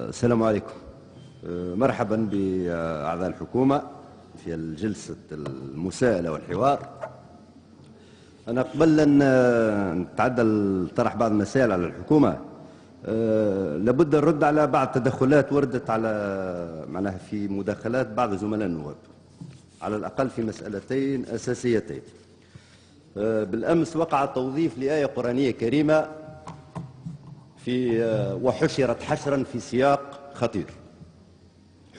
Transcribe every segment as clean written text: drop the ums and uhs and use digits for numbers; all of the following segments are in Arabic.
السلام عليكم. مرحبا بأعضاء الحكومة في الجلسة المساءلة والحوار. أنا قبل أن نتعدى لطرح بعض المسائل على الحكومة لابد نرد على بعض التدخلات وردت على معناها في مداخلات بعض زملاء النواب، على الأقل في مسألتين أساسيتين. بالأمس وقع توظيف لآية قرآنية كريمة وحشرت حشرا في سياق خطير.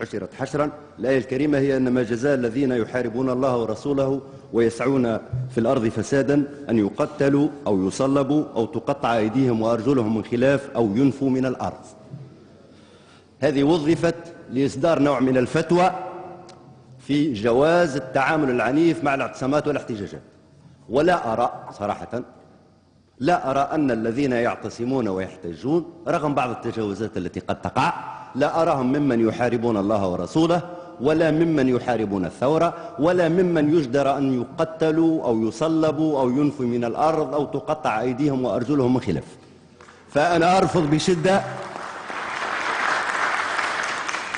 حشرت حشرا، الآية الكريمة هي إنما جزاء الذين يحاربون الله ورسوله ويسعون في الأرض فسادا أن يقتلوا أو يصلبوا أو تقطع أيديهم وأرجلهم من خلاف أو ينفوا من الأرض. هذه وظفت لإصدار نوع من الفتوى في جواز التعامل العنيف مع الاعتصامات والاحتجاجات. ولا أرى صراحة، لا أرى أن الذين يعتصمون ويحتجون رغم بعض التجاوزات التي قد تقع، لا أراهم ممن يحاربون الله ورسوله، ولا ممن يحاربون الثورة، ولا ممن يجدر أن يقتلوا أو يصلبوا أو ينفوا من الأرض أو تقطع أيديهم وأرجلهم من خلاف. فأنا أرفض بشدة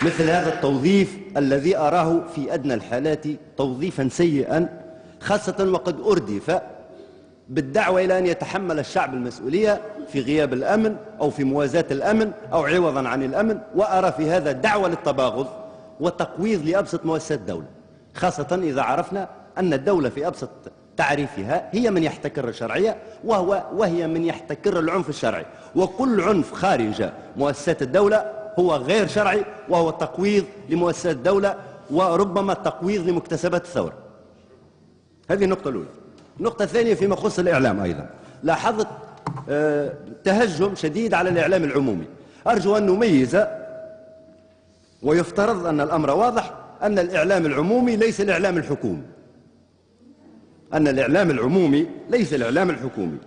مثل هذا التوظيف الذي أراه في أدنى الحالات توظيفا سيئا، خاصة وقد أردف بالدعوة إلى أن يتحمل الشعب المسؤولية في غياب الأمن أو في موازاة الأمن أو عوضا عن الأمن. وأرى في هذا دعوة للتباغض وتقويض لأبسط مؤسسات الدولة، خاصة إذا عرفنا أن الدولة في أبسط تعريفها هي من يحتكر الشرعية وهي من يحتكر العنف الشرعي، وكل عنف خارج مؤسسات الدولة هو غير شرعي وهو تقويض لمؤسسات الدولة وربما تقويض لمكتسبات الثورة. هذه النقطة الأولى. النقطة الثانية فيما يخص الإعلام أيضا، لاحظت تهجم شديد على الإعلام العمومي. أرجو أن نميز، ويفترض أن الأمر واضح، أن الإعلام العمومي ليس الإعلام الحكومي، أن الإعلام العمومي ليس الإعلام الحكومي،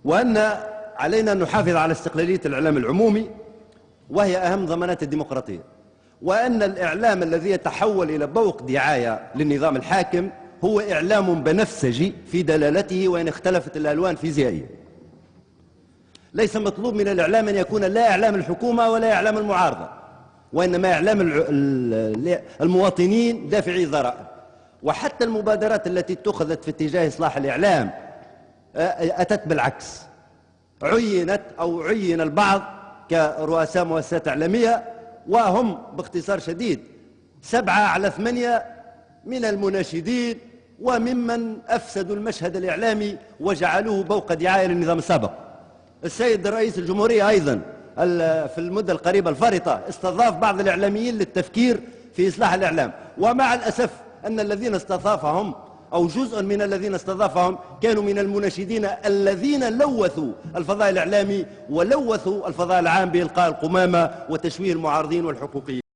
وأن علينا أن نحافظ على استقلالية الإعلام العمومي وهي أهم ضمانات الديمقراطية، وأن الإعلام الذي يتحول إلى بوق دعاية للنظام الحاكم هو إعلام بنفسجي في دلالته وإن اختلفت الألوان فيزيائيا. ليس مطلوب من الإعلام أن يكون لا إعلام الحكومة ولا إعلام المعارضة، وإنما إعلام المواطنين دافعي الضرائب. وحتى المبادرات التي اتخذت في اتجاه إصلاح الإعلام أتت بالعكس. عين البعض كرؤساء مؤسسات إعلامية وهم باختصار شديد 7 على 8 من المناشدين وممن أفسدوا المشهد الإعلامي وجعلوه بوق دعاية للنظام السابق. السيد رئيس الجمهورية أيضا في المدة القريبة الفارطة استضاف بعض الإعلاميين للتفكير في إصلاح الإعلام، ومع الأسف أن الذين استضافهم أو جزء من الذين استضافهم كانوا من المناشدين الذين لوثوا الفضاء الإعلامي ولوثوا الفضاء العام بإلقاء القمامة وتشويه المعارضين والحقوقيين.